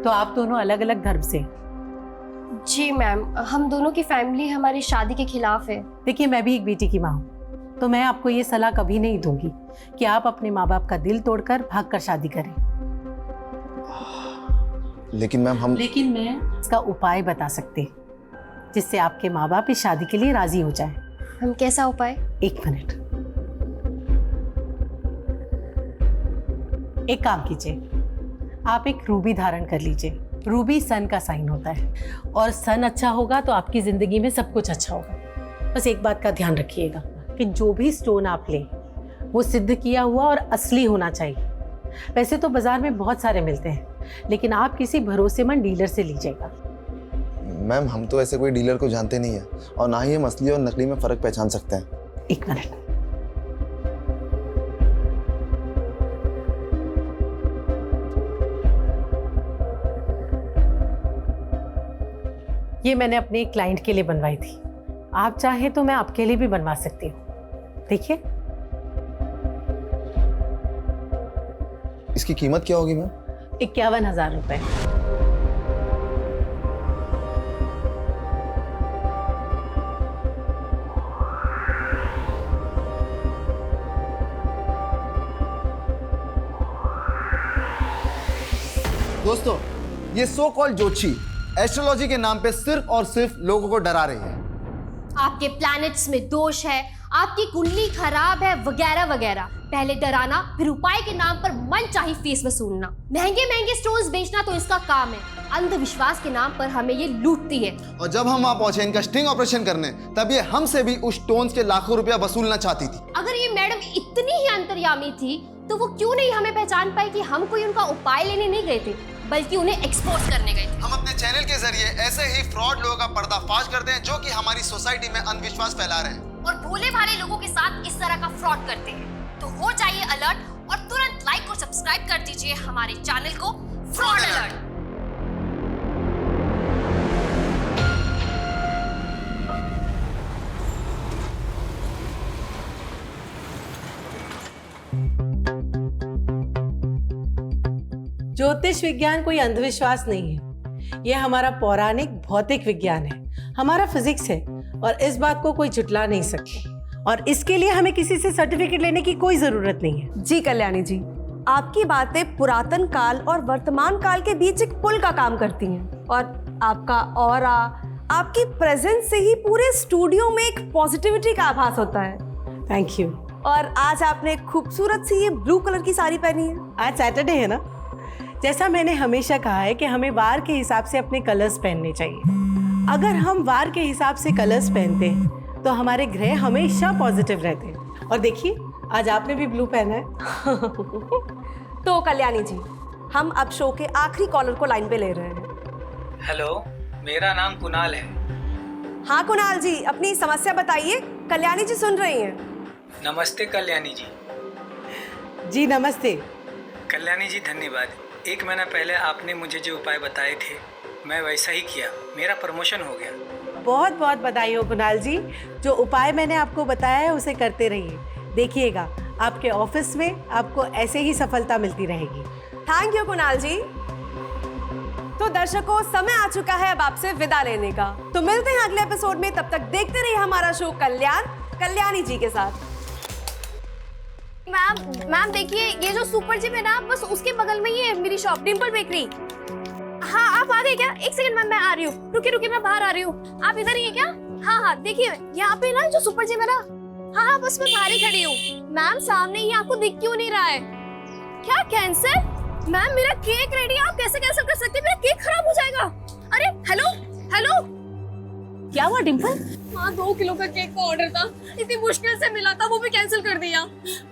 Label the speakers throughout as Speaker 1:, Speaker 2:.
Speaker 1: तो आप दोनों अलग अलग धर्म से?
Speaker 2: जी मैम, हम दोनों की फैमिली हमारी शादी के खिलाफ है।
Speaker 1: देखिए, मैं भी एक बेटी की माँ हूँ, तो मैं आपको ये सलाह कभी नहीं दूंगी कि आप अपने माँ बाप का दिल तोड़कर भागकर शादी करें।
Speaker 3: लेकिन मैम
Speaker 1: लेकिन मैं इसका उपाय बता सकती हूँ जिससे आपके माँ बाप इस शादी के लिए राजी हो जाए।
Speaker 2: हम कैसा उपाय?
Speaker 1: एक मिनट, एक काम कीजिए, आप एक रूबी धारण कर लीजिए। रूबी सन का साइन होता है और सन अच्छा होगा तो आपकी जिंदगी में सब कुछ अच्छा होगा। बस एक बात का ध्यान रखिएगा कि जो भी स्टोन आप लें वो सिद्ध किया हुआ और असली होना चाहिए। वैसे तो बाजार में बहुत सारे मिलते हैं, लेकिन आप किसी भरोसेमंद डीलर से लीजिएगा।
Speaker 3: मैम हम तो ऐसे कोई डीलर को जानते नहीं है और ना ही हम असली और नकली में फर्क पहचान सकते हैं।
Speaker 1: एक मिनट, ये मैंने अपने एक क्लाइंट के लिए बनवाई थी। आप चाहें तो मैं आपके लिए भी बनवा सकती हूँ। देखिए,
Speaker 3: इसकी कीमत क्या होगी मैम?
Speaker 1: 51,000 रुपए।
Speaker 4: दोस्तों, ये सो कॉल्ड ज्योतिषी एस्ट्रोलॉजी के नाम पे सिर्फ और सिर्फ लोगों को डरा रही है।
Speaker 2: आपके प्लैनेट्स में दोष है, आपकी कुंडली खराब है, वगैरह वगैरह। पहले डराना, फिर उपाय के नाम पर मनचाही फीस वसूलना। महंगे महंगे स्टोन्स बेचना तो इसका काम है। अंधविश्वास के नाम पर हमें ये लूटती है।
Speaker 4: और जब हम वहां पहुंचे इनका स्टिंग ऑपरेशन करने, तब ये हमसे भी उस स्टोन्स के लाखों रुपया वसूलना चाहती थी।
Speaker 2: अगर ये मैडम इतनी ही अंतर्यामी थी तो वो क्यों नहीं हमें पहचान पाई कि हम कोई उनका उपाय लेने नहीं गए थे, बल्कि उन्हें एक्सपोज करने गए थे।
Speaker 4: हम अपने चैनल के जरिए ऐसे ही फ्रॉड लोगों का पर्दाफाश करते हैं जो कि हमारी सोसाइटी में अंधविश्वास फैला रहे हैं
Speaker 2: और भोले भाले लोगों के साथ इस तरह का फ्रॉड करते हैं। तो हो जाइए अलर्ट और तुरंत लाइक और सब्सक्राइब कर दीजिए हमारे चैनल को फ्रॉड अलर्ट।
Speaker 1: ज्योतिष विज्ञान कोई अंधविश्वास नहीं है, यह हमारा पौराणिक भौतिक विज्ञान है, हमारा फिजिक्स है और इस बात को कोई झुटला नहीं सकता। और इसके लिए हमें किसी से सर्टिफिकेट लेने की कोई जरूरत नहीं है।
Speaker 5: जी कल्याणी जी, आपकी बातें पुरातन काल और वर्तमान काल के बीच एक पुल का काम करती हैं और आपका ऑरा, आपकी प्रेजेंस से ही पूरे स्टूडियो में एक पॉजिटिविटी का आभास होता है।
Speaker 1: Thank you.
Speaker 5: और आज आपने खूबसूरत सी ये ब्लू कलर की साड़ी पहनी है।
Speaker 1: आज सैटरडे है ना, जैसा मैंने हमेशा कहा है कि हमें वार के हिसाब से अपने कलर्स पहनने चाहिए। अगर हम वार के हिसाब से कलर्स पहनते हैं तो हमारे ग्रह हमेशा पॉजिटिव रहते हैं। और देखिए, आज आपने भी ब्लू पहना है।
Speaker 5: तो कल्याणी जी, हम अब शो के आखिरी कॉलर को लाइन पे ले रहे हैं।
Speaker 6: हेलो, मेरा नाम कुणाल है।
Speaker 5: हाँ कुणाल जी, अपनी समस्या बताइए, कल्याणी जी सुन रही हैं।
Speaker 6: नमस्ते कल्याणी जी।
Speaker 1: जी नमस्ते।
Speaker 6: कल्याणी जी धन्यवाद। 1 महीना पहले आपने मुझे जो उपाय बताए थे मैं वैसा ही किया, मेरा प्रमोशन हो गया।
Speaker 1: बहुत बहुत बधाई हो कुणाल जी, जो उपाय मैंने आपको बताया है उसे करते रहिए। देखिएगा आपके ऑफिस में आपको ऐसे ही सफलता मिलती रहेगी।
Speaker 5: थैंक यू कुणाल जी। तो दर्शकों, समय आ चुका है अब आपसे विदा लेने का। तो मिलते हैं अगले एपिसोड में, तब तक देखते रहिए हमारा शो कल्याण कल्याणी जी के साथ।
Speaker 2: मैम देखिए, ये जो सुपर जिम है ना, बस उसके बगल में ही है मेरी शॉप, डिंपल बेकरी। हाँ, आप आ गए क्या? एक सेकंड मैम, मैं आ रही हूँ। रुकिए मैं बाहर आ रही हूँ। आप इधर ही है क्या? हाँ, देखिए यहाँ पे ना जो सुपर जिम है ना, हाँ बस मैं बाहर ही खड़ी हूँ। मैम सामने ही, आपको दिख क्यों नहीं रहा है? क्या कैंसर? मैम मेरा केक रेडी है, आप कैसे कैंसिल कर सकते हैं? मेरा केक खराब हो जाएगा। अरे हेलो,
Speaker 7: क्या हुआ डिंपल?
Speaker 2: हाँ, 2 किलो का केक का ऑर्डर था, इतनी मुश्किल से मिला था, वो भी कैंसिल कर दिया।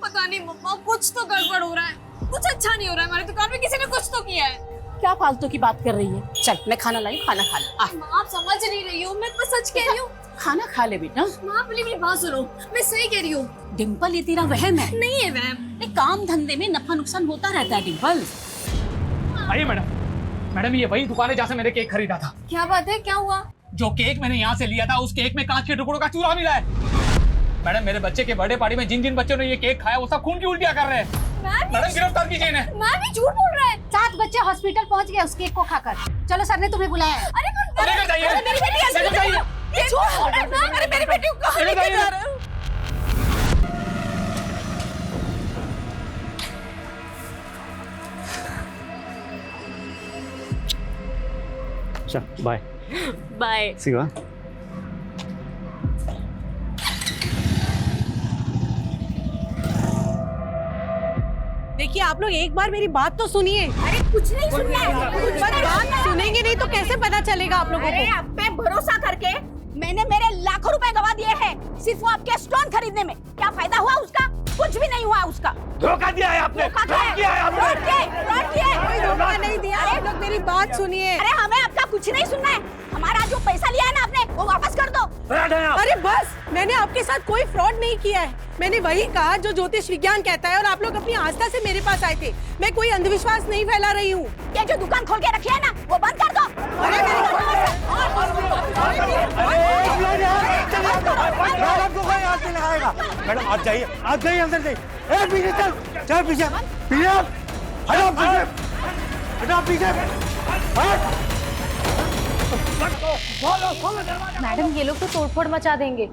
Speaker 2: पता नहीं मम्मा, कुछ तो गड़बड़ हो रहा है, कुछ अच्छा नहीं हो रहा है। हमारी दुकान में किसी ने कुछ तो किया है।
Speaker 7: क्या फालतू की बात कर रही है? चल मैं खाना लाई, खाना खा ले।
Speaker 2: माँ आप समझ नहीं रही हो, मैं तो सच कह रही हूँ।
Speaker 7: खाना खा ले बेटा।
Speaker 2: माँ प्लीज मेरी बात सुनो, मैं सही कह रही हूँ।
Speaker 7: डिंपल, ये तेरा वहम है।
Speaker 2: नहीं है वहम।
Speaker 7: काम धंधे में नफा नुकसान होता रहता है डिंपल।
Speaker 8: आइए मैडम, ये वही दुकान है जहाँ से मैंने केक खरीदा था।
Speaker 2: क्या बात है, क्या हुआ?
Speaker 8: जो केक मैंने यहाँ से लिया था, उस केक में कांच के टुकड़ों का चूरा मिला है। मैडम, मेरे बच्चे के बर्थडे पार्टी में जिन जिन बच्चों ने ये केक खाया वो सब खून की उल्टियाँ कर रहे हैं। मैडम गिरफ्तार कीजिए इन्हें।
Speaker 2: मैम ये झूठ बोल रहा है।
Speaker 7: 7 बच्चे हॉस्पिटल पहुंच गए उस केक को खाकर। चलो सर ने तुम्हें बुलाया है।
Speaker 2: अरे
Speaker 8: लेकर जाइए।
Speaker 2: अरे मेरी बेटी ऐसे
Speaker 8: लेकर जाइए।
Speaker 2: ये झूठ बोल रहा है मैम। अरे मेरी बेटी को कहाँ
Speaker 8: लेकर
Speaker 2: लेके जा
Speaker 8: जाइए।
Speaker 2: रहे हो?
Speaker 9: चल बाय।
Speaker 2: बाय।
Speaker 9: शिवा
Speaker 1: देखिए आप लोग एक बार मेरी बात तो सुनिए।
Speaker 2: अरे कुछ नहीं सुनना है।
Speaker 1: पर बात सुनेंगे नहीं तो कैसे पता चलेगा आप लोगों
Speaker 7: अरे
Speaker 1: को?
Speaker 7: आप पे भरोसा करके मैंने मेरे लाखों रुपए गवा दिए हैं सिर्फ वो आपके स्टोन खरीदने में। क्या फायदा हुआ उसका? कुछ भी नहीं हुआ उसका।
Speaker 8: धोखा दिया है आपने।
Speaker 7: फ्रॉड किया है आपने।
Speaker 1: कोई धोखा नहीं दिया। आप लोग मेरी बात सुनिए।
Speaker 7: अरे हमें आपका कुछ नहीं सुनना है। हमारा जो पैसा लिया है ना आपने वो वापस कर दो।
Speaker 1: अरे बस, मैंने आपके साथ कोई फ्रॉड नहीं किया है। मैंने वही कहा जो ज्योतिष विज्ञान कहता है और आप लोग अपनी आस्था से मेरे पास आए थे। मैं कोई अंधविश्वास नहीं फैला रही हूँ।
Speaker 7: ये जो दुकान खोल के रखी है ना वो बंद कर दो।
Speaker 9: मैडम आप जाइए अंदर जाइए। पीछे चल पीछे हटो पीछे।
Speaker 2: मैडम ये लोग तो तोड़फोड़ मचा देंगे।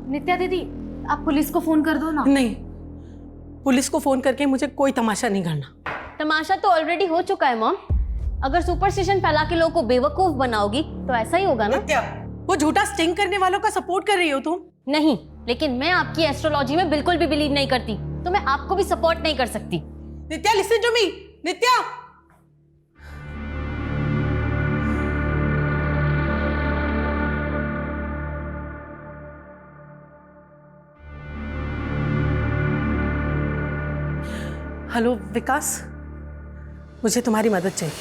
Speaker 2: नित्या दीदी आप पुलिस को फोन कर दो ना।
Speaker 1: नहीं, पुलिस को फोन करके मुझे कोई तमाशा नहीं करना।
Speaker 2: तमाशा तो ऑलरेडी हो चुका है मॉम। अगर सुपरस्टिशन फैला के लोगों को बेवकूफ बनाओगी तो ऐसा ही होगा ना।
Speaker 1: वो झूठा स्टिंग करने वालों का सपोर्ट कर रही हो तुम?
Speaker 2: नहीं, लेकिन मैं आपकी एस्ट्रोलॉजी में बिल्कुल भी बिलीव नहीं करती, तो मैं आपको भी सपोर्ट नहीं कर सकती।
Speaker 1: Nitya listen to me. Nitya hello Vikas, मुझे तुम्हारी मदद चाहिए।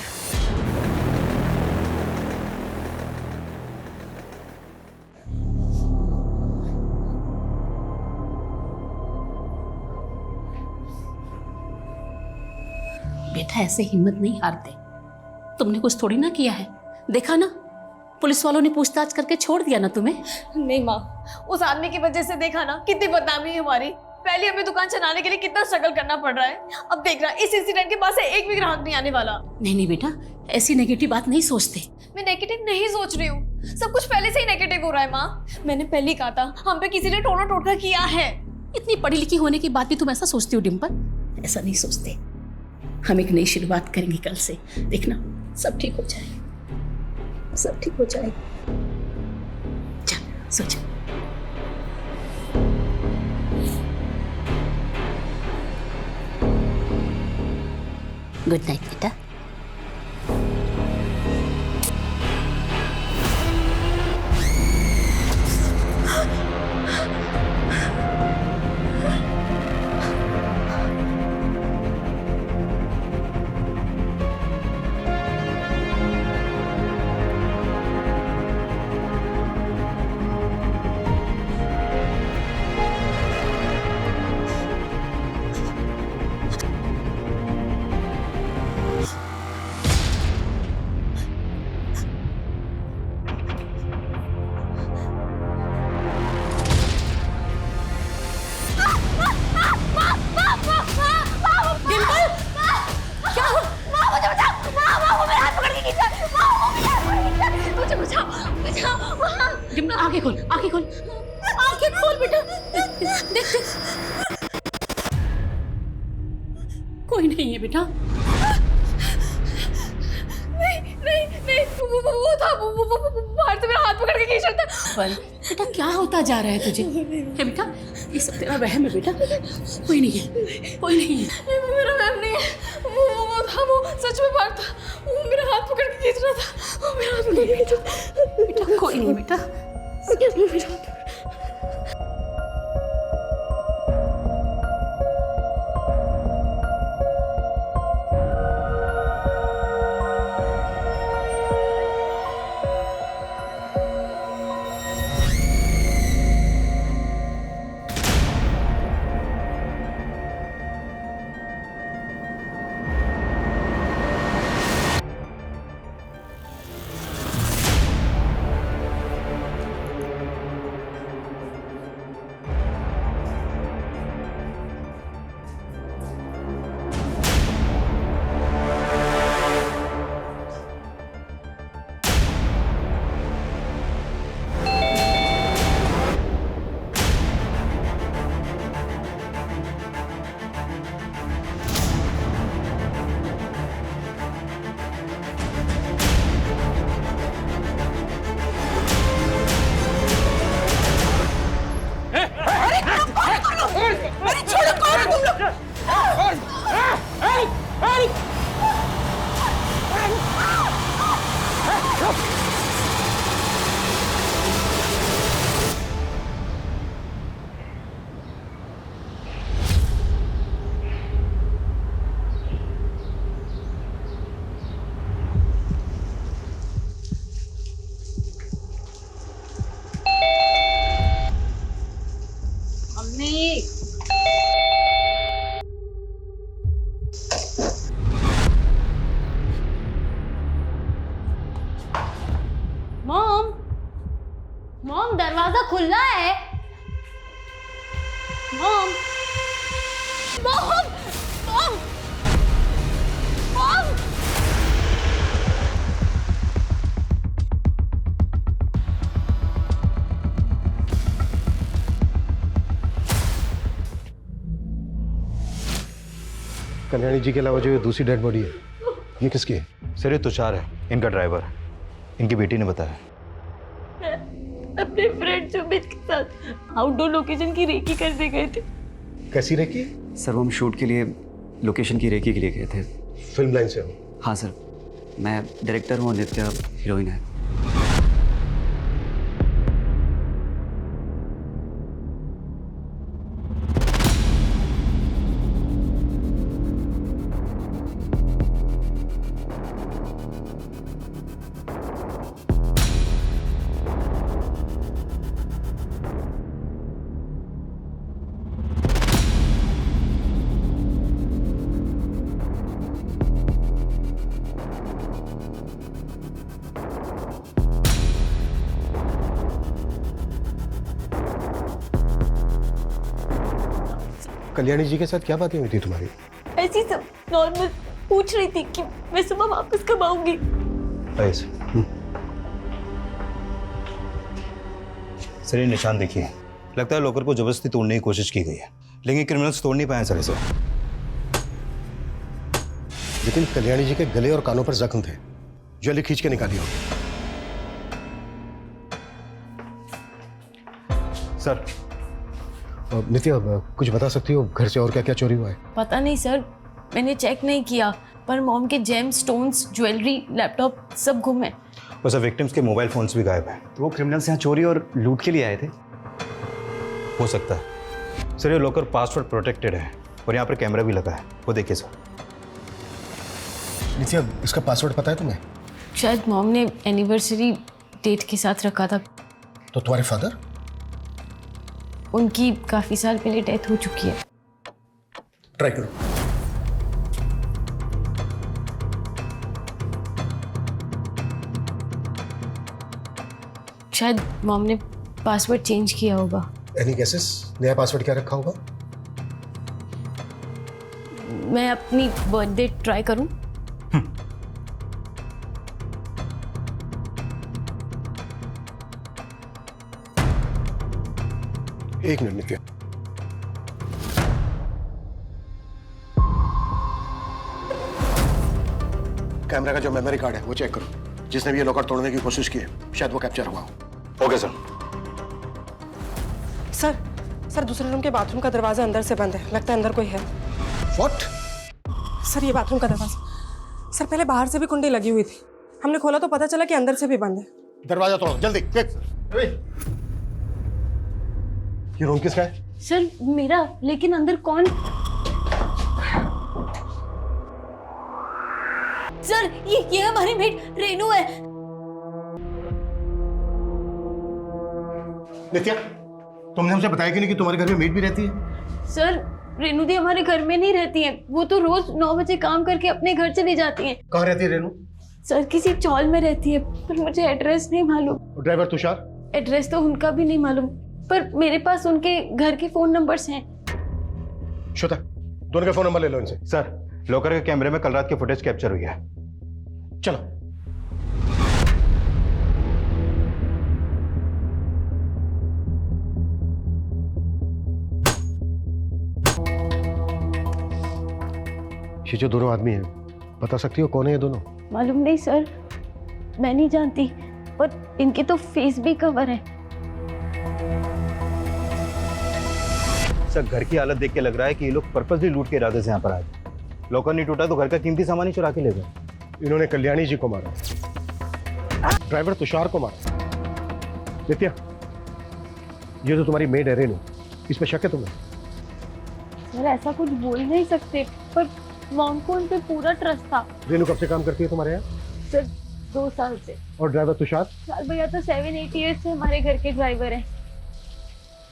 Speaker 7: बेटा ऐसे हिम्मत नहीं हारते। तुमने कुछ थोड़ी ना किया है। देखा ना पुलिस वालों ने पूछताछ करके छोड़ दिया ना तुम्हें।
Speaker 2: नहीं माँ, उस आदमी की वजह से देखा ना कितनी बदनामी है हमारी। पहले हमें दुकान चलाने के लिए कितना स्ट्रगल करना पड़ रहा है। अब देख रहा इस इंसिडेंट के बाद से एक भी ग्राहक नहीं आने वाला।
Speaker 7: नहीं बेटा ऐसी नेगेटिव बात नहीं सोचते।
Speaker 2: मैं नेगेटिव नहीं सोच रही हूँ, सब कुछ पहले से ही नेगेटिव हो रहा है माँ। मैंने पहले ही कहा था हम पे किसी ने टोना टोटका किया है।
Speaker 7: इतनी पढ़ी लिखी होने के बाद भी तुम ऐसा सोचती हो डिम्पल? ऐसा नहीं सोचते। हम एक नई शुरुआत करेंगे कल से। देखना सब ठीक हो जाएगा, सब ठीक हो जाएगा। चल सो जा। गुड नाइट बेटा। डिम्पल आंखें खोल, आंखें खोल, आंखें खोल बेटा। देख देख कोई नहीं है बेटा।
Speaker 2: नहीं वो था वो बाहर से मेरा हाथ पकड़ के खींच रहा था।
Speaker 7: बेटा क्या होता जा रहा है तुझे? है बेटा ये सब तेरा वहम है बेटा। कोई नहीं है, कोई नहीं है।
Speaker 2: नहीं वो मेरा वहम नहीं है। वो था, वो सच में बाहर था। वो मेरा हाथ पकड़ के खींच रहा था। वो मेरा हाथ पकड़ के खींच रहा था।
Speaker 7: बेटा कोई नहीं बेटा।
Speaker 2: मेरा हाथ खुला है। Mom mom mom mom.
Speaker 9: Kalyani ji के अलावा जो ये दूसरी डेड बॉडी है, ये किसकी है?
Speaker 10: सर ये तुषार है, इनका ड्राइवर है। इनकी बेटी ने बताया।
Speaker 2: अपने फ्रेंड सुमित के साथ आउटडोर लोकेशन की रेकी करने गए थे।
Speaker 9: कैसी रेकी?
Speaker 11: सर वो हम शूट के लिए लोकेशन की रेकी के लिए गए थे।
Speaker 9: फिल्म लाइन से हो?
Speaker 11: हाँ सर, मैं डायरेक्टर हूँ, नित्या हीरोइन है।
Speaker 9: कल्याणी जी के साथ क्या बातें हुई थी तुम्हारी?
Speaker 2: ऐसी सब नॉर्मल पूछ रही थी कि मैं सुबह वापस कब आऊंगी।
Speaker 10: ऐसे सर ये निशान देखिए, लगता है लॉकर को जबरदस्ती तोड़ने की कोशिश की गई है, लेकिन क्रिमिनल्स तोड़ नहीं पाए सर इसे।
Speaker 9: लेकिन कल्याणी जी के गले और कानों पर जख्म थे, ज्वेलरी खींच के निकाली होगी।
Speaker 10: सर
Speaker 9: नित्या, कुछ बता सकती हो घर से और क्या क्या चोरी हुआ है?
Speaker 2: पता नहीं सर, मैंने चेक नहीं किया, पर मॉम के जेम स्टोन्स, ज्वेलरी, लैपटॉप सब गुम है।
Speaker 10: और सर विक्टिम्स के मोबाइल फोन्स भी गायब हैं।
Speaker 11: तो वो क्रिमिनल्स यहाँ चोरी और लूट के लिए आए थे?
Speaker 10: हो सकता है सर, ये लॉकर पासवर्ड प्रोटेक्टेड है और यहाँ पर कैमरा भी लगा है, वो देखिए सर।
Speaker 9: नित्या, इसका पासवर्ड पता है तुम्हें?
Speaker 2: शायद मॉम ने एनिवर्सरी डेट के साथ रखा था।
Speaker 9: तो तुम्हारे फादर?
Speaker 2: उनकी काफी साल पहले डेथ हो चुकी है।
Speaker 9: ट्राई करो।
Speaker 2: शायद मॉम ने पासवर्ड चेंज किया होगा।
Speaker 9: Any guesses? नया पासवर्ड क्या रखा होगा?
Speaker 2: मैं अपनी बर्थडे ट्राई करूं?
Speaker 9: एक मिनट नित्या। कैमरा का जो मेमोरी कार्ड है वो चेक करो। जिसने भी ये लॉकर तोड़ने की कोशिश की है, शायद वो कैप्चर हुआ हो।
Speaker 10: Okay sir.
Speaker 12: सर दूसरे रूम के बाथरूम का दरवाजा अंदर से बंद है, लगता है अंदर कोई है।
Speaker 9: व्हाट?
Speaker 12: सर ये बाथरूम का दरवाजा, सर पहले बाहर से भी कुंडी लगी हुई थी, हमने खोला तो पता चला कि अंदर से भी बंद है।
Speaker 9: दरवाजा तोड़ो जल्दी, क्विक। ये रूम किसका है?
Speaker 2: सर मेरा, लेकिन अंदर कौन? सर ये हमारी मेट रेनू है।
Speaker 9: नित्या, तुमने हमसे बताया कि नहीं कि तुम्हारे घर में मेड भी रहती है?
Speaker 2: सर रेनू दी हमारे घर में नहीं रहती है, वो तो रोज 9 बजे काम करके अपने घर चली जाती हैं।
Speaker 9: कहाँ रहती है रेनू?
Speaker 2: सर किसी चौल में रहती है, पर मुझे एड्रेस नहीं मालूम।
Speaker 9: और ड्राइवर तुषार?
Speaker 2: एड्रेस तो उनका भी नहीं मालूम, पर मेरे पास उनके घर के फोन नंबर्स हैं।
Speaker 9: श्वेता, दोनों का फोन नंबर ले लो इनसे।
Speaker 10: सर लॉकर के कैमरे में कल रात की फुटेज कैप्चर हुई है।
Speaker 9: चलो। ये जो दोनों आदमी हैं, बता सकती हो कौन है ये दोनों?
Speaker 2: मालूम नहीं सर, मैं नहीं जानती, और इनके तो फेस भी कवर है।
Speaker 10: सर घर की हालत देख के लग रहा है कि ये लोग पर्पसली लूट के इरादे से यहाँ पर आए। लॉकर नहीं टूटा तो घर का कीमती सामान ही चुरा के ले गए।
Speaker 9: इन्होंने कल्याणी जी को मारा, ड्राइवर तुषार को मारा। नित्या, ये तो तुम्हारी मेड है रेनू, इस पे शक है तुम्हें?
Speaker 2: सर ऐसा कुछ बोल नहीं सकते, पर मॉम को उन पे पूरा ट्रस्ट था।
Speaker 9: रेनू कब से काम करती है तुम्हारे यहाँ?
Speaker 2: सर 2 साल से।
Speaker 9: और ड्राइवर तुषार?
Speaker 2: सर भैया तो 7-8 ईयर्स से हमारे घर के ड्राइवर हैं।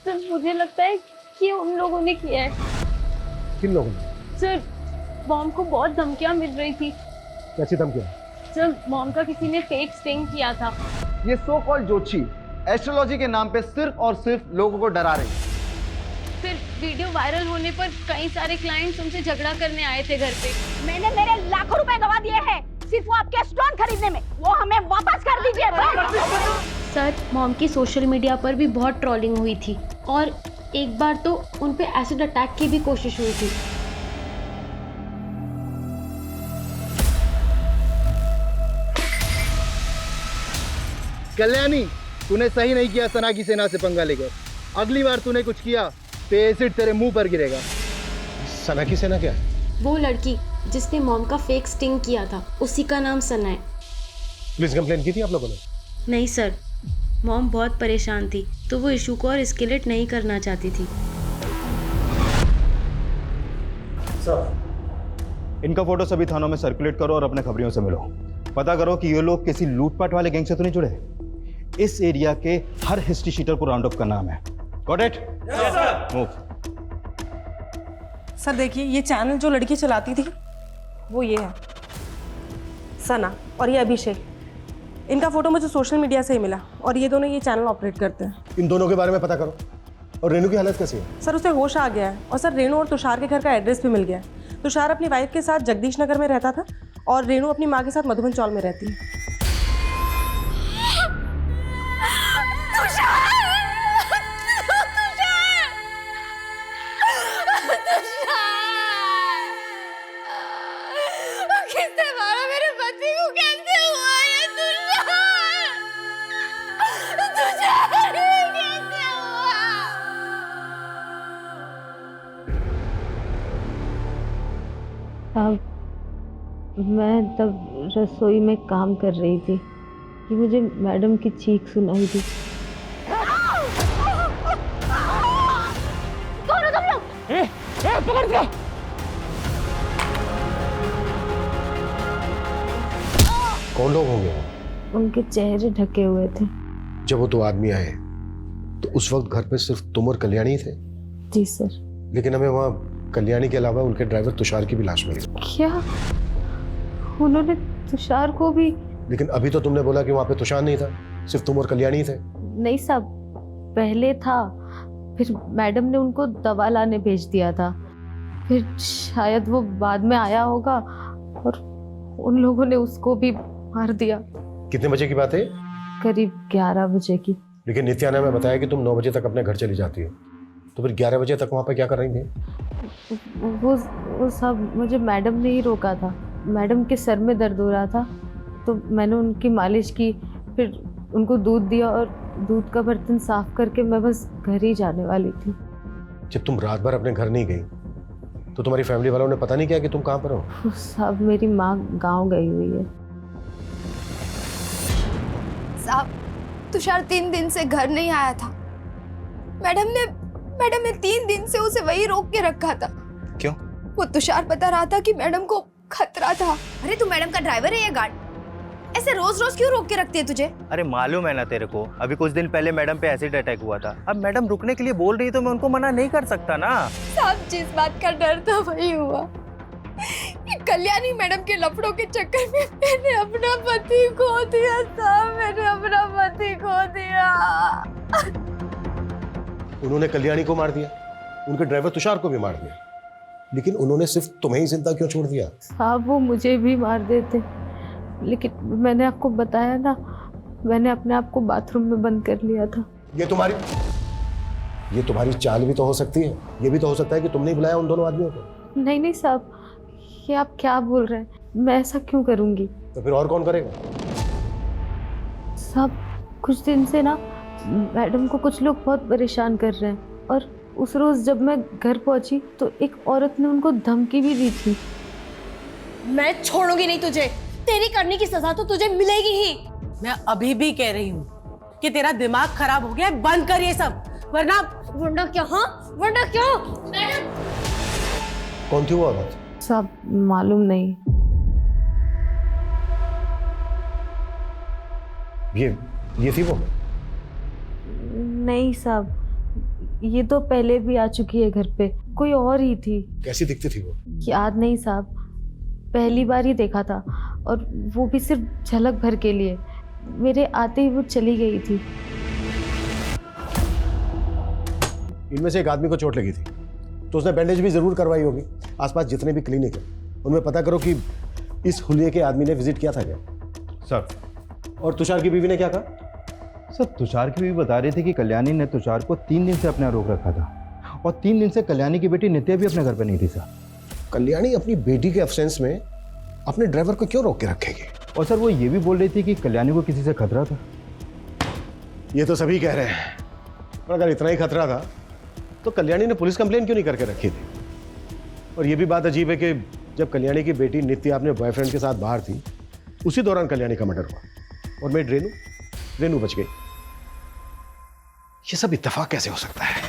Speaker 2: सर मुझे लगता है कि उन लोगों ने किया है।
Speaker 9: किन लोगों ने?
Speaker 2: सर मॉम को बहुत धमकियां मिल रही थी।
Speaker 9: कैसी धमकियां?
Speaker 2: सर मॉम का किसी ने फेक स्टिंग किया था।
Speaker 4: ये सो कॉल्ड जोशी एस्ट्रोलॉजी के नाम पे सिर्फ और सिर्फ लोगों को डरा रही है।
Speaker 2: फिर वीडियो वायरल होने पर कई सारे क्लाइंट्स उनसे झगड़ा करने आए थे घर पे।
Speaker 13: मैंने मेरे लाखों रुपए गवा दिए हैं सिर्फ वो आपके स्टोन खरीदने में। वो हमें वापस कर दीजिए।
Speaker 2: सर, मॉम की सोशल मीडिया पर भी बहुत ट्रोलिंग हुई थी और एक बार तो उन पे एसिड अटैक की भी कोशिश हुई थी।
Speaker 4: कल्याणी, तूने सही नहीं किया सना की सेना से पंगा लेकर। अगली बार तूने कुछ किया तो एसिड तेरे मुंह पर गिरेगा।
Speaker 9: सना की सेना क्या है?
Speaker 2: वो लड़की जिसने मॉम का फेक स्टिंग किया था, उसी का नाम सना है।
Speaker 9: पुलिस कंप्लेन की थी आप लोगों ने?
Speaker 2: नहीं सर, मॉम बहुत परेशान थी तो वो इशू को और एस्केलेट नहीं करना चाहती थी।
Speaker 10: सर, इनका फोटो सभी थानों में सर्कुलेट करो और अपने खबरियों से मिलो। पता करो कि ये लोग किसी लूटपाट वाले गैंग से तो नहीं जुड़े। इस एरिया के हर हिस्ट्री शीटर को राउंड अप करना है। Got it? Yes sir. Move.
Speaker 12: Sir देखिए, ये चैनल जो लड़की चलाती थी वो ये है, सना, और ये अभिषेक। इनका फोटो मुझे सोशल मीडिया से ही मिला और ये दोनों ये चैनल ऑपरेट करते हैं।
Speaker 9: इन दोनों के बारे में पता करो। और रेणु की हालत कैसी है?
Speaker 12: सर उसे होश आ गया है और सर रेणु और तुषार के घर का एड्रेस भी मिल गया है। तुषार अपनी वाइफ के साथ जगदीश नगर में रहता था और रेणु अपनी माँ के साथ मधुबन चौल में रहती है।
Speaker 14: मैं तब रसोई में काम कर रही थी कि मुझे मैडम की चीख सुनाई दी।
Speaker 13: कौन हो तुम लोग?
Speaker 8: पकड़ दिया।
Speaker 9: कौन लोग होंगे?
Speaker 14: उनके चेहरे ढके हुए थे।
Speaker 9: जब वो दो आदमी आए तो उस वक्त घर पे सिर्फ तुम और कल्याणी थे?
Speaker 14: जी सर।
Speaker 9: लेकिन हमें वहाँ कल्याणी के अलावा उनके ड्राइवर तुषार की भी लाश मिली।
Speaker 14: क्या? उन्होंने तुषार को भी?
Speaker 9: लेकिन अभी तो तुमने बोला कि वहाँ पे तुषार नहीं था, सिर्फ तुम और कल्याणी थे।
Speaker 14: नहीं साहब, पहले था, फिर मैडम ने उनको दवा लाने भेज दिया था, फिर शायद वो बाद में आया होगा और उन लोगों ने उसको भी मार दिया।
Speaker 9: कितने बजे की बात है?
Speaker 14: करीब 11 बजे की।
Speaker 9: लेकिन नित्या ने हमें बताया कि तुम 9 बजे तक अपने घर चली जाती हो, तो फिर 11 बजे तक वहाँ पे क्या कर रही थी?
Speaker 14: वो सब मुझे मैडम ने ही रोका था। मैडम के सर में दर्द हो रहा था तो मैंने उनकी मालिश की, फिर उनको दूध दिया और दूध का बर्तन साफ करके मैं बस घर ही जाने वाली थी।
Speaker 9: जब तुम रात भर अपने घर नहीं गई तो तुम्हारी फैमिली वालों ने पता नहीं किया कि तुम कहाँ पर हो?
Speaker 14: साहब, मेरी माँ गांव गई हुई है।
Speaker 2: साहब, तुषार 3 दिन से घर नहीं आया था। मैडम ने 3 दिन से उसे वही रोक के रखा था।
Speaker 3: क्यों?
Speaker 2: वो तुषार बता रहा था कि मैडम को खतरा था। अरे तू मैडम का ड्राइवर है या गार्ड? ऐसे रोज रोज क्यों रोक के रखती है तुझे?
Speaker 10: अरे मालूम है ना तेरे को, अभी कुछ दिन पहले मैडम पे एसिड अटैक हुआ था। अब मैडम रुकने के लिए बोल रही तो मैं उनको मना नहीं कर सकता ना।
Speaker 2: साहब, जिस बात का डर था वही हुआ। ये कल्याणी मैडम के लफड़ों के चक्कर में मैंने अपना पति खो दिया। साहब, मैंने अपना पति खो दिया।
Speaker 9: उन्होंने कल्याणी को मार दिया, उनके ड्राइवर तुषार को भी मार दिया, लेकिन उन्होंने सिर्फ तुम्हें ही जिंदा क्यों छोड़ दिया?
Speaker 14: साहब, वो मुझे भी मार देते, लेकिन मैंने आपको बताया ना, मैंने अपने आप को बाथरूम में बंद कर लिया था।
Speaker 9: ये तुम्हारी चाल भी तो हो सकती है। ये भी तो हो सकता है कि तुमने ही बुलाया उन दोनों आदमियों को।
Speaker 14: नहीं साहब, ये आप क्या बोल रहे हैं? मैं ऐसा क्यों करूंगी?
Speaker 9: तो फिर और कौन करेगा?
Speaker 14: साहब, कुछ दिन से ना मैडम को कुछ लोग बहुत परेशान कर रहे हैं और उस रोज जब मैं घर पहुंची तो एक औरत ने उनको धमकी भी दी थी।
Speaker 5: मैं छोड़ूंगी नहीं तुझे, तेरी करने की सजा तो तुझे मिलेगी ही।
Speaker 1: मैं अभी भी कह रही हूँ कि तेरा दिमाग खराब हो गया है, बंद कर ये सब, वरना।
Speaker 5: वरना क्या? हाँ, वरना क्या? मैडम,
Speaker 9: कौन थी वो औरत?
Speaker 14: साहब, मालूम नहीं।
Speaker 9: ये थी वो?
Speaker 14: नहीं साहब, ये तो पहले भी आ चुकी है घर पे, कोई और ही थी।
Speaker 9: कैसी दिखती थी वो?
Speaker 14: याद नहीं साहब, पहली बार ही देखा था और वो भी सिर्फ झलक भर के लिए। मेरे आते ही वो चली गई थी।
Speaker 9: इनमें से एक आदमी को चोट लगी थी तो उसने बैंडेज भी जरूर करवाई होगी। आसपास जितने भी क्लिनिक है उनमें पता करो कि इस हुलिये के आदमी ने विजिट किया था क्या।
Speaker 10: सर।
Speaker 9: और तुषार की बीवी ने क्या कहा?
Speaker 10: सर तुषार की बीवी बता रही थी कि कल्याणी ने तुषार को 3 दिन से अपने यहाँ रोक रखा था और 3 दिन से कल्याणी की बेटी नित्या भी अपने घर पर नहीं थी सर।
Speaker 9: कल्याणी अपनी बेटी के अब्सेंस में अपने ड्राइवर को क्यों रोक के रखेगी?
Speaker 10: और सर वो ये भी बोल रही थी कि कल्याणी को किसी से खतरा था।
Speaker 9: ये तो सभी कह रहे हैं, पर अगर इतना ही खतरा था तो कल्याणी ने पुलिस कंप्लेन क्यों नहीं करके रखी थी? और ये भी बात अजीब है कि जब कल्याणी की बेटी नित्या अपने बॉयफ्रेंड के साथ बाहर थी उसी दौरान कल्याणी का मर्डर हुआ और मेड रेनू बच गई। ये सब इत्तेफाक कैसे हो सकता है?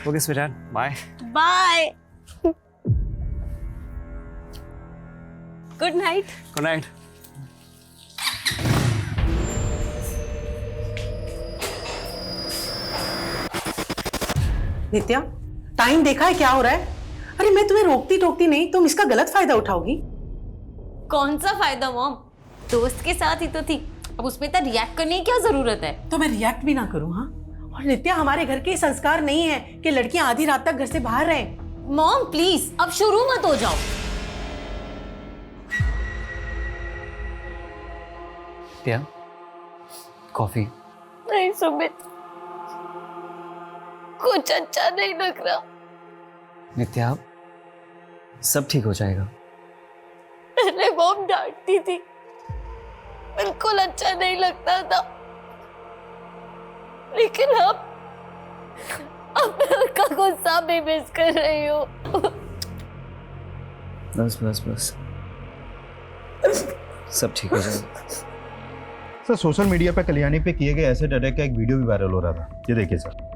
Speaker 11: Okay sweetheart, bye.
Speaker 2: Bye. Good night.
Speaker 11: Good night.
Speaker 1: Nitya, time देखा है क्या हो रहा है? अरे मैं तुम्हें रोकती टोकती नहीं, तुम इसका गलत फायदा उठाओगी।
Speaker 2: कौन सा फायदा मॉम? दोस्त के साथ ही तो थी, अब उसमें इतना रिएक्ट करने की क्या जरूरत है?
Speaker 1: तो मैं रिएक्ट भी ना करूं? हाँ, और नित्या, हमारे घर के संस्कार नहीं है कि लड़कियां आधी रात तक घर से बाहर रहें।
Speaker 2: मॉम प्लीज अब शुरू मत हो जाओ।
Speaker 11: क्या? कॉफी?
Speaker 2: नहीं सुमित, कुछ अच्छा नहीं लग रहा।
Speaker 11: नित्या, सब ठीक हो जाएगा।
Speaker 2: पहले मॉम डांटती थी, बिल्कुल अच्छा नहीं लगता था, लेकिन अब मैं उसका गुस्सा भी मिस कर रही हूँ।
Speaker 11: बस बस बस, सब ठीक हो जाएगा।
Speaker 10: सर सोशल मीडिया पे कल्याणी पे किए गए एसिड अटैक का एक वीडियो भी वायरल हो रहा था, ये देखिए सर।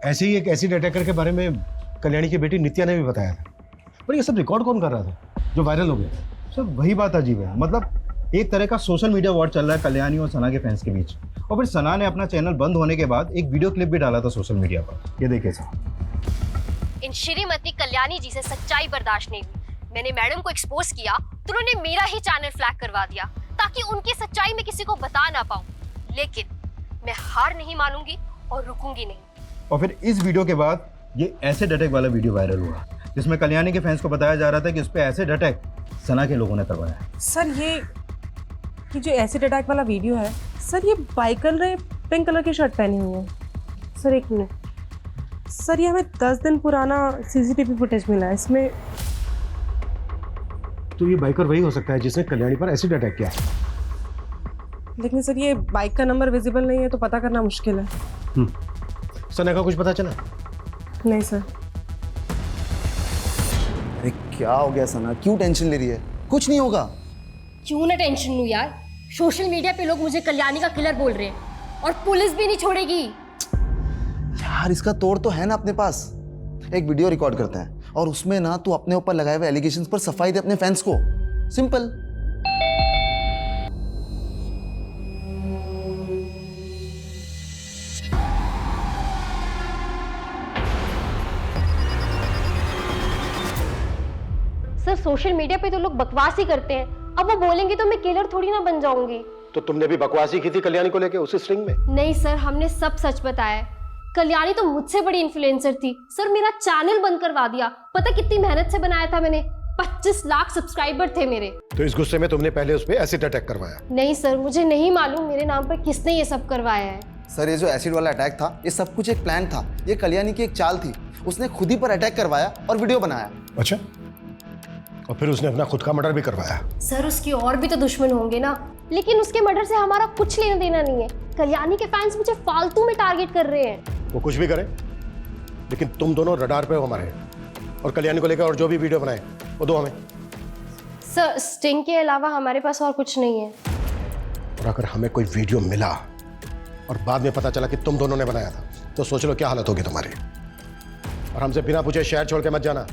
Speaker 9: ऐसे ही एक एसिड अटैकर के बारे में कल्याणी की बेटी नित्या ने भी बताया था, पर ये सब रिकॉर्ड कौन कर रहा था जो वायरल हो गया?
Speaker 10: सर वही बात अजीब है, मतलब एक तरह का सोशल मीडिया वॉर चल रहा है कल्याणी और सना के फैंस के बीच। और फिर सना ने अपना चैनल बंद होने के बाद एक वीडियो क्लिप भी डाला था सोशल मीडिया पर, ये देखिए सर।
Speaker 15: इन श्रीमती कल्याणी जी से सच्चाई बर्दाश्त नहीं हुई। मैंने मैडम को एक्सपोज किया तो उन्होंने मेरा ही चैनल फ्लैग करवा दिया ताकि उनकी सच्चाई में किसी को बता ना पाऊं। लेकिन मैं हार नहीं मानूंगी और रुकूंगी नहीं।
Speaker 10: और फिर इस वीडियो के बाद ये एसिड अटैक वाला वीडियो वायरल हुआ, जिसमें कल्याणी के फैंस को बताया जा रहा था कि उस पर एसिड अटैक सना के लोगों ने करवाया।
Speaker 12: सर ये जो एसिड अटैक वाला वीडियो है, सर ये बाइकर ने पिंक कलर की शर्ट पहनी हुई है। सर एक मिनट सर, ये हमें 10 दिन पुराना सीसीटीवी फुटेज मिला है, इसमें
Speaker 9: तो ये बाइकर वही हो सकता है जिसने कल्याणी पर एसिड अटैक किया।
Speaker 12: लेकिन सर ये बाइक का नंबर विजिबल नहीं है तो पता करना मुश्किल है।
Speaker 9: सना का कुछ पता चला?
Speaker 12: नहीं सर।
Speaker 3: अरे क्या हो गया सना, क्यों टेंशन ले रही है? कुछ नहीं होगा।
Speaker 15: क्यों ना टेंशन लूं यार, सोशल मीडिया पे लोग मुझे कल्याणी का किलर बोल रहे हैं और पुलिस भी नहीं छोड़ेगी।
Speaker 3: यार इसका तोड़ तो है ना अपने पास। एक वीडियो रिकॉर्ड करते हैं और उसमें ना तू अपने ऊपर लगाए हुए एलिगेशंस पर सफाई दे अपने फैंस को। सिंपल।
Speaker 15: सर सोशल मीडिया पे तो लोग बकवास ही करते हैं, अब वो बोलेंगे तो मैं किलर थोड़ी ना बन जाऊंगी।
Speaker 9: तो तुमने भी बकवासी की थी कल्याणी को लेके उसी स्ट्रिंग में?
Speaker 15: नहीं सर, हमने सब सच बताया। कल्याणी तो मुझसे बड़ी इन्फ्लुएंसर थी सर, मेरा चैनल बंद करवा दिया। पता कितनी मेहनत से बनाया था मैंने, 25 लाख सब्सक्राइबर थे मेरे।
Speaker 9: तो इस गुस्से में तुमने पहले उस पे एसिड अटैक करवाया?
Speaker 15: नहीं सर, मुझे नहीं मालूम मेरे नाम पर किसने ये सब करवाया है।
Speaker 3: सर ये जो एसिड वाला अटैक था, ये सब कुछ एक प्लान था। ये कल्याणी की एक चाल थी, उसने खुद ही पर अटैक करवाया और वीडियो बनाया।
Speaker 9: अच्छा, और फिर उसने अपना खुद का मर्डर भी करवाया?
Speaker 15: सर उसके और भी तो दुश्मन होंगे ना, लेकिन उसके मर्डर से हमारा कुछ लेना देना नहीं है। कल्याणी के फैंस मुझे फालतू में टारगेट कर रहे हैं।
Speaker 9: वो कुछ भी करे, लेकिन तुम दोनों रडार पे हो हमारे। और कल्याणी को लेकर और जो भी वीडियो बनाए वो दो हमें।
Speaker 15: सर स्टिंग के अलावा हमारे पास और कुछ नहीं है।
Speaker 9: और अगर हमें कोई वीडियो मिला और बाद में पता चला कि तुम दोनों ने बनाया था, तो सोच लो क्या हालत होगी तुम्हारी। और हमसे बिना पूछे शहर छोड़ के मत जाना।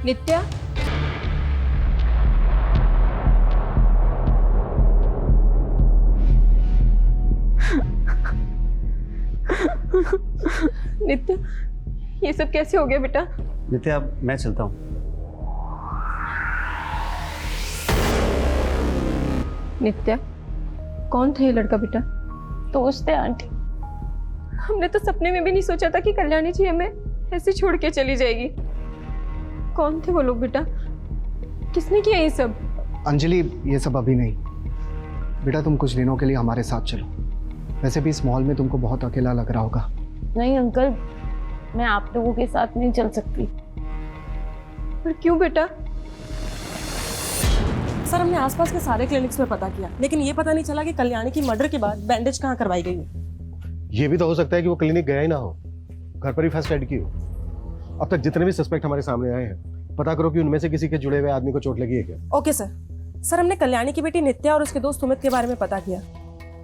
Speaker 12: नित्या, नित्या, ये सब कैसे हो गया बेटा?
Speaker 11: नित्या मैं चलता हूँ।
Speaker 12: नित्या, कौन था ये लड़का बेटा?
Speaker 2: दोस्त है आंटी। हमने तो सपने में भी नहीं सोचा था कि कल्याणी जी हमें ऐसे छोड़ के चली जाएगी। कौन थे वो लोग बेटा? किसने किया ये सब?
Speaker 16: अंजलि, ये सब अभी नहीं। बेटा तुम कुछ दिनों के लिए हमारे साथ चलो। वैसे भी इस मॉल में तुमको बहुत अकेला लग रहा होगा।
Speaker 2: नहीं अंकल, मैं आप लोगों के साथ नहीं चल सकती। पर क्यों बेटा?
Speaker 12: सर, हमने आसपास के सारे क्लिनिक्स में पता किया, लेकिन ये पता नहीं चला कि कल्याणी की मर्डर के बाद बैंडेज कहाँ करवाई गई है।
Speaker 9: ये भी तो हो सकता है कि वो क्लिनिक गया ही ना हो, घर पर ही फर्स्ट एड की हो। अब तक जितने भी सस्पेक्ट हमारे सामने आए हैं, पता करो कि उनमें से किसी के जुड़े हुए आदमी को चोट लगी है क्या।
Speaker 12: Okay sir. सर, हमने कल्याणी की बेटी नित्या और उसके दोस्त सुमित के बारे में पता किया,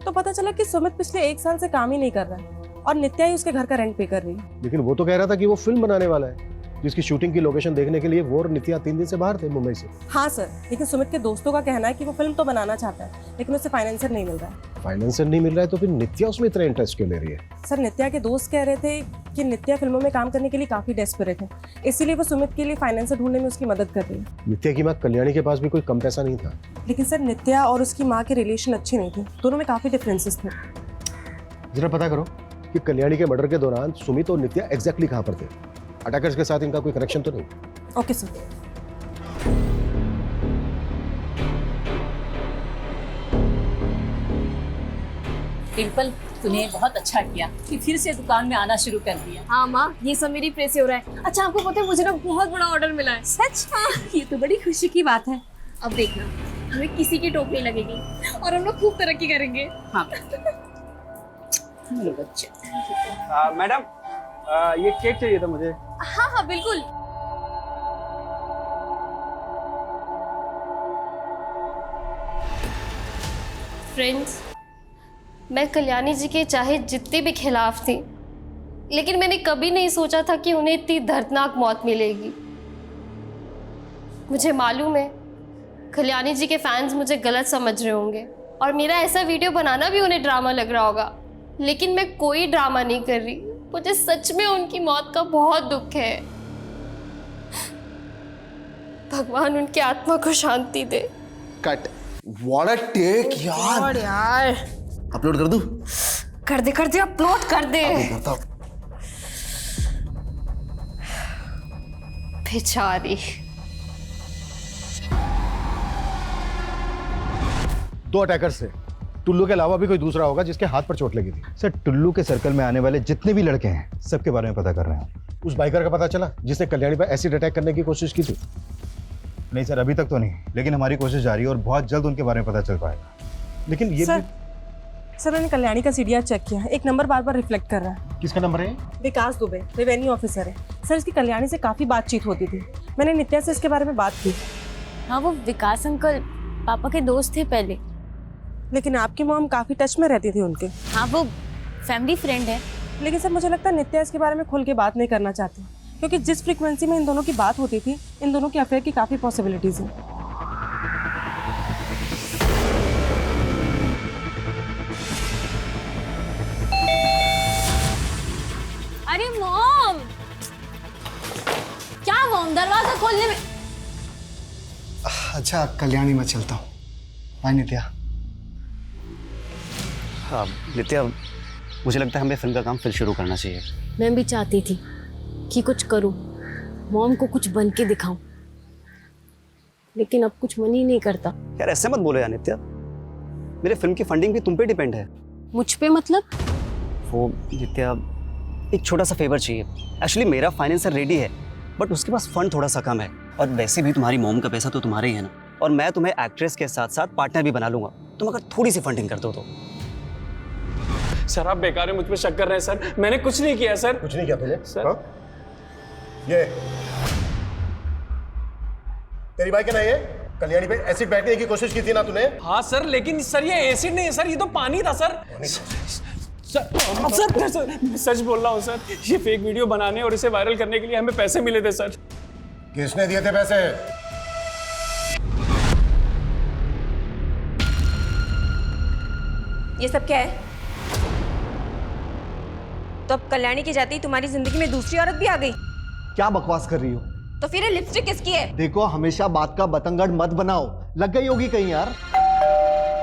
Speaker 12: तो पता चला कि सुमित पिछले 1 साल से काम ही नहीं कर रहा है और नित्या ही उसके घर का रेंट पे कर रही है।
Speaker 9: लेकिन वो तो कह रहा था कि वो फिल्म बनाने वाला है, जिसकी शूटिंग की लोकेशन देखने के लिए वो और नित्या 3 दिन से बाहर थे मुंबई से।
Speaker 12: हाँ सर, लेकिन सुमित के दोस्तों का कहना है कि वो फिल्म तो बनाना चाहता है, लेकिन उसे फाइनेंसर नहीं मिल रहा है।
Speaker 9: फाइनेंसर नहीं मिल रहा है तो फिर नित्या उसमें इतना इंटरेस्ट क्यों ले रही है?
Speaker 12: सर, नित्या के दोस्त कह रहे थे कि नित्या फिल्मों में काम करने के लिए काफी डेस्परेट है, इसीलिए वो सुमित के लिए फाइनेंसर ढूंढने में उसकी मदद कर रही है।
Speaker 9: नित्या की माँ कल्याणी के पास भी कोई कम पैसा नहीं था।
Speaker 12: लेकिन सर, नित्या और उसकी माँ के रिलेशन अच्छे नहीं थे, दोनों में काफी डिफरेंसेस थे।
Speaker 9: जरा पता करो कि कल्याणी के मर्डर के दौरान सुमित और नित्या एग्जैक्टली कहाँ पर थे। अटैकर्स के साथ इनका कोई कनेक्शन तो नहीं?
Speaker 12: Okay sir.
Speaker 7: डिम्पल, तूने बहुत अच्छा किया कि फिर से दुकान में आना शुरू कर दिया।
Speaker 2: हाँ माँ, ये सब मेरी प्रेस से हो रहा है। अच्छा, आपको पता है मुझे ना बहुत बड़ा ऑर्डर मिला है।
Speaker 7: सच? ये तो बड़ी खुशी की बात है।
Speaker 2: अब देखना, हमें किसी की टोकरी लगेगी और हम लोग खूब तरक्की करेंगे।
Speaker 7: हाँ बच्चे।
Speaker 17: मैडम, ये केक चाहिए था मुझे।
Speaker 2: हाँ हाँ बिल्कुल। फ्रेंड्स, मैं कल्याणी जी के चाहे जितने भी खिलाफ थी, लेकिन मैंने कभी नहीं सोचा था कि उन्हें इतनी दर्दनाक मौत मिलेगी। मुझे मालूम है कल्याणी जी के फैंस मुझे गलत समझ रहे होंगे और मेरा ऐसा वीडियो बनाना भी उन्हें ड्रामा लग रहा होगा, लेकिन मैं कोई ड्रामा नहीं कर रही। मुझे सच में उनकी मौत का बहुत दुख है। भगवान उनकी आत्मा को शांति दे।
Speaker 3: कट। व्हाट अ टेक यार। अपलोड कर दूं?
Speaker 2: कर दे अपलोड कर दे। बेचारी।
Speaker 9: 2 अटैकर्स थे। टुल्लू के अलावा भी कोई दूसरा होगा जिसके हाथ पर चोट लगी थी।
Speaker 10: सर, टुल्लू के सर्कल में आने वाले जितने भी लड़के हैं सबके बारे में पता कर रहे हैं।
Speaker 9: उस बाइकर का पता चला जिसने कल्याणी पर एसिड अटैक करने की कोशिश की थी?
Speaker 10: नहीं सर, अभी तक तो नहीं, लेकिन हमारी कोशिश जारी है और बहुत जल्द उनके बारे में पता चल पाएगा।
Speaker 9: लेकिन ये
Speaker 12: सर, मैंने कल्याणी का सीडीआर चेक किया, एक नंबर बार बार रिफ्लेक्ट कर रहा है।
Speaker 9: किसका नंबर है?
Speaker 12: विकास दुबे, रेवेन्यू ऑफिसर है। सर, इसकी कल्याणी से काफी बातचीत होती थी। मैंने नित्या से इसके बारे में बात की।
Speaker 2: हाँ, वो विकास अंकल पापा के दोस्त थे पहले।
Speaker 12: लेकिन आपकी मॉम काफी टच में रहती थी उनके।
Speaker 2: हाँ, वो फैमिली फ्रेंड है।
Speaker 12: लेकिन सर, मुझे लगता है नित्या इसके बारे में खुल के बात नहीं करना चाहती, क्योंकि जिस फ्रीक्वेंसी में इन दोनों की बात होती थी, इन दोनों के अफेयर की काफी पॉसिबिलिटीज हैं।
Speaker 2: अरे मॉम, क्या मॉम, दरवाजा खोलने में।
Speaker 16: अच्छा कल्याणी, मैं चलता हूँ। बाय नित्या।
Speaker 11: हाँ नित्या, मुझे लगता है हमें फिल्म का काम फिर शुरू करना चाहिए।
Speaker 2: मैं भी चाहती थी कि कुछ करूं, मॉम को कुछ बन के दिखाऊं, लेकिन अब कुछ मन ही नहीं करता।
Speaker 11: यार ऐसे मत बोलो यार नित्या, मेरे फिल्म की फंडिंग भी तुम पे डिपेंड है।
Speaker 2: मुझ पे मतलब?
Speaker 11: वो नित्या, एक छोटा सा फेवर चाहिए। एक्चुअली मेरा फाइनेंसर रेडी है, बट उसके पास फंड थोड़ा सा कम है, और वैसे भी तुम्हारी मॉम का पैसा तो तुम्हारे ही है ना, और मैं तुम्हें एक्ट्रेस के साथ साथ पार्टनर भी बना लूंगा। तुम अगर थोड़ी सी फंडिंग कर दो तो।
Speaker 17: सर, आप बेकार है मुझ पे शक कर रहे हैं सर। मैंने कुछ नहीं किया सर।
Speaker 9: कुछ नहीं किया तूने?
Speaker 17: सर
Speaker 9: हाँ? ये तेरी बाइक है ना? ये कल्याणी पे एसिड बैठने की कोशिश की थी ना तूने?
Speaker 17: हाँ सर, लेकिन सर ये एसिड नहीं है सर, ये तो पानी था सर। सर, मैं सच बोल रहा हूँ सर, ये फेक वीडियो बनाने और इसे वायरल करने के लिए हमें पैसे मिले थे सर।
Speaker 9: किसने दिए थे पैसे?
Speaker 5: ये सब क्या है? तो अब कल्याणी की जाती तुम्हारी जिंदगी में दूसरी औरत भी आ गई?
Speaker 16: क्या बकवास कर रही हो?
Speaker 5: तो फिर ये लिपस्टिक किसकी है?
Speaker 16: देखो, हमेशा बात का बतंगड़ मत बनाओ। लग गई होगी कहीं यार।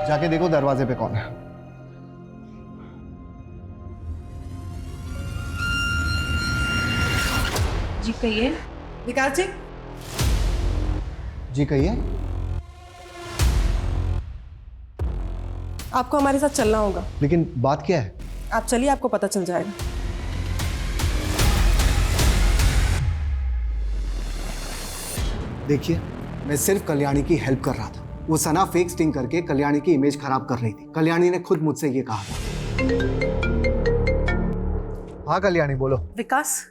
Speaker 16: जाके देखो दरवाजे पे कौन है।
Speaker 12: जी कहिए। विकास जी।
Speaker 16: जी कहिए।
Speaker 12: आपको हमारे साथ चलना होगा।
Speaker 16: लेकिन बात क्या है?
Speaker 12: आप चलिए, आपको पता चल जाएगा।
Speaker 16: देखिए, मैं सिर्फ कल्याणी की हेल्प कर रहा था। वो सना फेक स्टिंग करके कल्याणी की इमेज खराब कर रही थी। कल्याणी ने खुद मुझसे ये कहा था। हाँ कल्याणी, बोलो।
Speaker 1: विकास,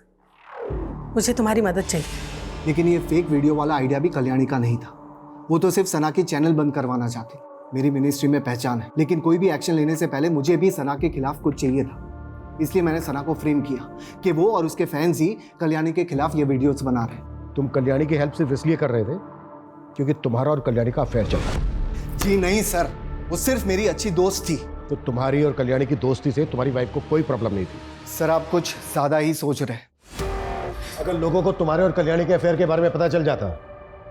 Speaker 1: मुझे तुम्हारी मदद चाहिए।
Speaker 16: लेकिन ये फेक वीडियो वाला आइडिया भी कल्याणी का नहीं था। वो तो सिर्फ सना की चैनल बंद करवाना चाहती। मेरी मिनिस्ट्री में पहचान है, लेकिन कोई भी एक्शन लेने से पहले मुझे भी सना के खिलाफ कुछ चाहिए था। इसलिए मैंने सना को फ्रेम किया कि वो और उसके फैंस ही कल्याणी के खिलाफ ये वीडियोस बना रहे हैं।
Speaker 9: तुम कल्याणी की हेल्प सिर्फ इसलिए कर रहे थे क्योंकि तुम्हारा और कल्याणी का अफेयर चल रहा है।
Speaker 16: जी नहीं सर, वो सिर्फ मेरी अच्छी दोस्त थी।
Speaker 9: तो तुम्हारी और कल्याणी की दोस्ती से तुम्हारी वाइफ को कोई प्रॉब्लम नहीं थी।
Speaker 16: सर, आप कुछ ज्यादा ही सोच रहे हैं।
Speaker 9: अगर लोगों को तुम्हारे और कल्याणी के अफेयर के बारे में पता चल जाता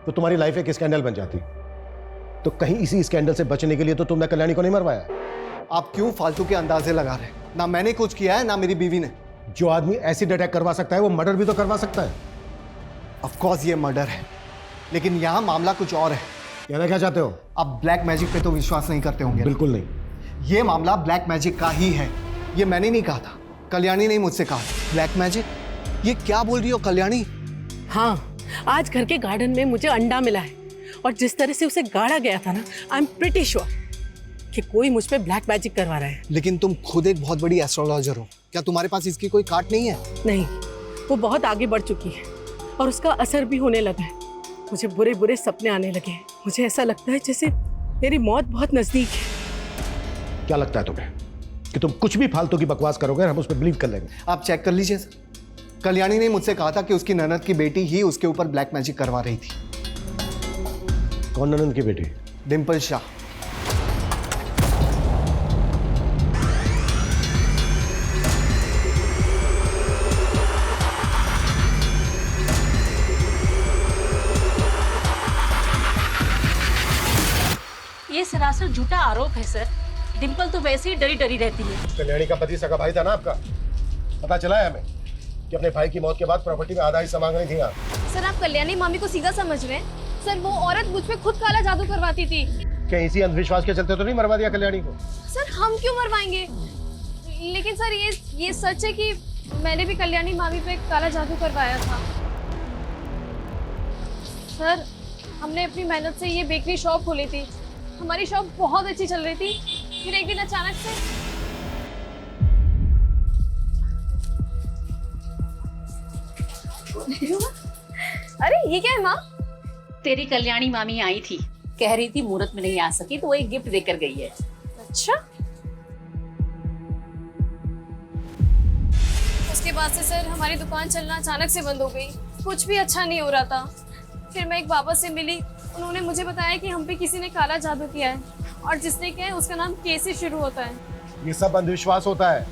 Speaker 9: तो तुम्हारी लाइफ एक स्कैंडल बन जाती। तो कहीं इसी स्कैंडल से बचने के लिए तो तुमने कल्याणी को नहीं मरवाया।
Speaker 16: आप क्यों फालतू के अंदाजे लगा रहे हैं? ना मैंने कुछ किया है, ना मेरी बीवी ने।
Speaker 9: जो आदमी एसिड अटैक करवा सकता है वो मर्डर भी तो करवा सकता है।
Speaker 16: ऑफ कोर्स ये मर्डर है, लेकिन यहाँ मामला कुछ और है।
Speaker 9: कहना क्या चाहते हो?
Speaker 16: आप ब्लैक मैजिक पे तो विश्वास नहीं करते होंगे।
Speaker 9: बिल्कुल नहीं।
Speaker 16: ये मामला ब्लैक मैजिक का ही है। ये मैंने नहीं कहा था, कल्याणी ने मुझसे कहा। Black magic? ये क्या बोल रही हो कल्याणी?
Speaker 1: हाँ, आज घर के गार्डन में मुझे अंडा मिला है और जिस तरह से उसे गाड़ा गया था ना, आई एम प्रिटी श्योर कि कोई मुझ पे ब्लैक मैजिक करवा रहा है।
Speaker 16: लेकिन तुम खुद एक बहुत बड़ी एस्ट्रोलॉजर हो, क्या तुम्हारे पास इसकी कोई कार्ड नहीं है?
Speaker 1: नहीं, वो बहुत आगे बढ़ चुकी है और उसका असर भी होने लगा है। मुझे बुरे बुरे सपने आने लगे हैं। मुझे ऐसा लगता है जैसे मेरी मौत बहुत नजदीक है।
Speaker 9: क्या लगता है तुम्हें कि तुम कुछ भी फालतू की बकवास करोगे और हम उस पर बिलीव कर लेंगे?
Speaker 16: आप चेक कर लीजिए सर। कल्याणी ने मुझसे कहा था कि उसकी ननद की बेटी ही उसके ऊपर ब्लैक मैजिक करवा रही थी।
Speaker 9: कौन ननद की बेटी?
Speaker 16: डिम्पल शाह।
Speaker 7: ये सरासर झूठा आरोप है सर। डिम्पल तो वैसे ही डरी डरी रहती है।
Speaker 9: कल्याणी का पति सगा भाई था ना आपका? पता चला है हमें कि अपने भाई की मौत के बाद प्रॉपर्टी में आधा हिस्सा मांग रही थी आप।
Speaker 2: सर, आप कल्याणी मामी को सीधा समझ रहे हैं। सर, वो औरत मुझ पे खुद काला जादू करवाती थी।
Speaker 9: क्या इसी अंधविश्वास के चलते तो नहीं मरवा दिया कल्याणी को?
Speaker 2: सर, हम क्यों मरवाएंगे? लेकिन सर, ये सच है कि मैंने भी कल्याणी मामी पे काला जादू करवाया था। सर, हमने अपनी मेहनत से ये बेकरी शॉप खोली थी। हमारी शॉप बहुत अच्छी चल रही थी। फिर एक दिन अचानक से अरे ये क्या है माँ?
Speaker 7: तेरी कल्याणी मामी आई थी, कह रही थी मुहूर्त में नहीं आ सकी तो वो एक गिफ्ट देकर गई है।
Speaker 2: अच्छा। उसके बाद से सर हमारी दुकान चलना अचानक से बंद हो गई। कुछ भी अच्छा नहीं हो रहा था। फिर मैं एक बाबा से मिली, उन्होंने मुझे बताया कि हम पे किसी ने काला जादू किया है और जिसने किया है उसका नाम के से शुरू होता है।
Speaker 9: ये सब अंधविश्वास होता है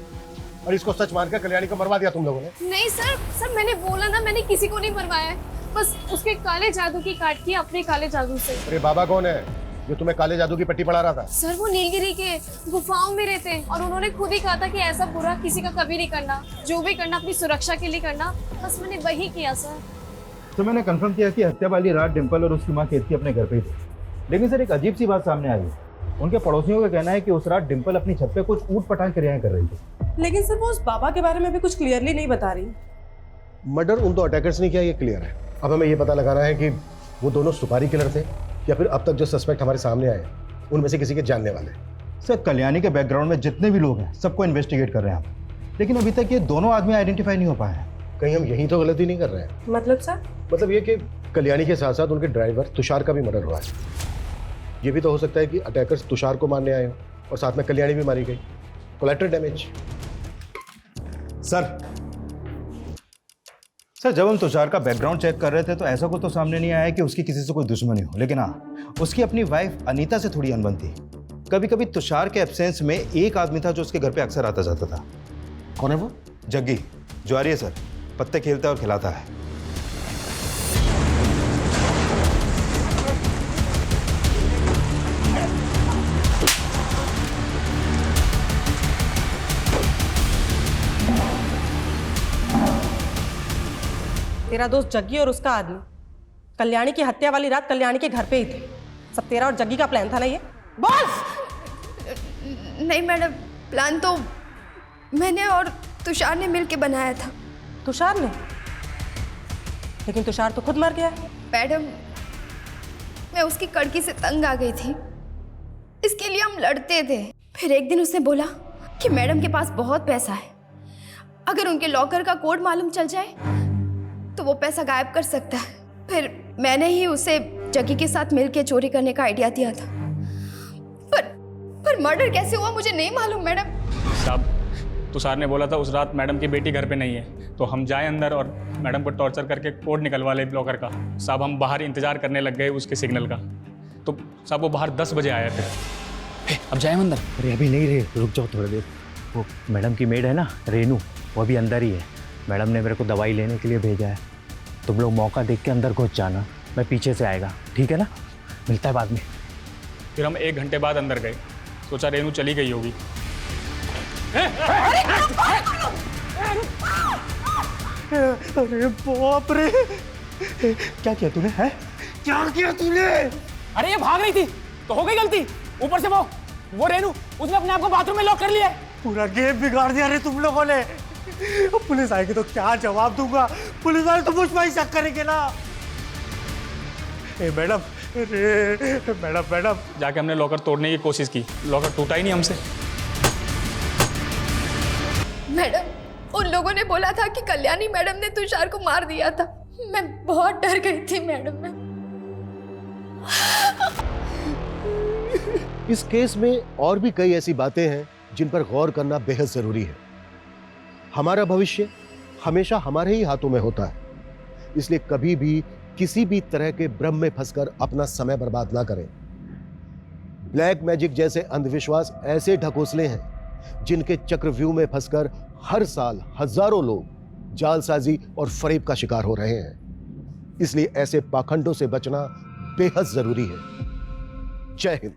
Speaker 9: और इसको सच मानकर कल्याणी को मरवा दिया तुम लोगों ने।
Speaker 2: नहीं सर, मैंने बोला ना, मैंने किसी को नहीं मरवाया है। बस उसके काले जादू की काट की अपने काले जादू से।
Speaker 9: अरे बाबा कौन है जो तुम्हें काले जादू की पट्टी पढ़ा रहा था?
Speaker 2: सर, वो नीलगिरी के गुफाओं में रहते हैं और उन्होंने खुद ही कहा था कि ऐसा बुरा किसी का कभी नहीं करना। जो भी करना अपनी सुरक्षा के लिए करना। बस मैंने वही किया सर।
Speaker 10: तो मैंने कंफर्म किया कि हत्या वाली रात डिम्पल और उसकी माँ केतकी अपने घर पे थी। लेकिन सर, एक अजीब सी बात सामने आई। उनके पड़ोसियों का कहना है कि उस रात डिम्पल अपनी छत पे कुछ ऊट-पटांग क्रियाएं कर रही थी।
Speaker 12: लेकिन सर, वो उस बाबा के बारे में भी कुछ क्लियरली नहीं बता रही।
Speaker 9: मर्डर उन दो अटैकर्स ने किया, ये क्लियर है। अब हमें ये पता लगाना है कि वो दोनों सुपारी किलर थे या फिर अब तक जो सस्पेक्ट हमारे सामने आए उनमें से किसी के जानने वाले।
Speaker 10: सर, कल्याणी के बैकग्राउंड में जितने भी लोग हैं सबको इन्वेस्टिगेट कर रहे हैं हम, लेकिन अभी तक ये दोनों आदमी आइडेंटिफाई नहीं हो पाए हैं।
Speaker 9: कहीं हम यही तो गलती नहीं कर रहे हैं?
Speaker 12: मतलब सर?
Speaker 9: मतलब ये कि कल्याणी के साथ साथ उनके ड्राइवर तुषार का भी मर्डर हुआ है। ये भी तो हो सकता है कि अटैकर्स तुषार को मारने आए हो और साथ में कल्याणी भी मारी गई। Collateral damage.
Speaker 10: सर, सर जब हम तुषार का बैकग्राउंड चेक कर रहे थे तो ऐसा कुछ तो सामने नहीं आया कि उसकी किसी से कोई दुश्मनी हो, लेकिन हाँ उसकी अपनी वाइफ अनीता से थोड़ी अनबन थी। कभी कभी तुषार के एब्सेंस में एक आदमी था जो उसके घर पे अक्सर आता जाता था।
Speaker 9: कौन है वो?
Speaker 10: जग्गी, ज्वारी है सर, पत्ते खेलता है और खिलाता है।
Speaker 12: तेरा दोस्त जग्गी और उसका आदमी कल्याणी की हत्या वाली रात कल्याणी के घर पे ही थे। सब तेरा और जग्गी का प्लान था ना ये? बोल।
Speaker 2: नहीं मैडम, प्लान तो मैंने और तुषार ने मिलके बनाया था।
Speaker 12: तुषार ने? लेकिन तुषार तो खुद मर गया।
Speaker 2: मैडम, मैं उसकी कड़की से तंग आ गई थी, इसके लिए हम लड़ते थे। फिर एक दिन उसने बोला कि मैडम के पास बहुत पैसा है, अगर उनके लॉकर का कोड मालूम चल जाए तो वो पैसा गायब कर सकता है। फिर मैंने ही उसे जग्गी के साथ मिलके चोरी करने का आइडिया दिया था। पर मर्डर कैसे हुआ मुझे नहीं मालूम मैडम।
Speaker 8: साहब, तुषार ने बोला था उस रात मैडम की बेटी घर पे नहीं है, तो हम जाए अंदर और मैडम को टॉर्चर करके कोड निकलवा ले ब्लॉकर का। साहब हम बाहर इंतजार करने लग गए उसके सिग्नल का, तो साहब वो बाहर 10 बजे आया थे।
Speaker 18: अब जाए अंदर?
Speaker 19: अरे अभी नहीं रे, रुक जाओ थोड़ी देर। वो मैडम की मेड है ना रेनू, वो अभी अंदर ही है। मैडम ने मेरे को दवाई लेने के लिए भेजा है। तुम लोग मौका देख के अंदर घुस जाना, मैं पीछे से आएगा, ठीक है ना? मिलता है बाद में।
Speaker 8: फिर हम 1 घंटे बाद अंदर गए, सोचा रेनू चली गई होगी।
Speaker 9: अरे बाप रे, क्या किया तूने? है क्या किया तूने?
Speaker 18: अरे ये भाग रही थी तो हो गई गलती। ऊपर से वो रेनू, उसने अपने आप को बाथरूम में लॉक कर लिया है।
Speaker 9: पूरा गेम बिगाड़ दिया रे तुम लोगों ने। पुलिस आएगी तो क्या जवाब दूंगा? पुलिस वाले तो मुझ पर ही शक करेंगे ना। ए मैडम, मैडम
Speaker 8: जाके हमने लॉकर तोड़ने की कोशिश की, लॉकर टूटा ही नहीं हमसे।
Speaker 2: मैडम, उन लोगों ने बोला था कि कल्याणी मैडम ने तुषार को मार दिया था। मैं बहुत डर गई थी मैडम।
Speaker 9: इस केस में और भी कई ऐसी बातें हैं जिन पर गौर करना बेहद जरूरी है। हमारा भविष्य हमेशा हमारे ही हाथों में होता है, इसलिए कभी भी किसी भी तरह के भ्रम में फंसकर अपना समय बर्बाद ना करें। ब्लैक मैजिक जैसे अंधविश्वास ऐसे ढकोसले हैं जिनके चक्रव्यूह में फंसकर हर साल हजारों लोग जालसाजी और फरेब का शिकार हो रहे हैं। इसलिए ऐसे पाखंडों से बचना बेहद जरूरी है। जय हिंद।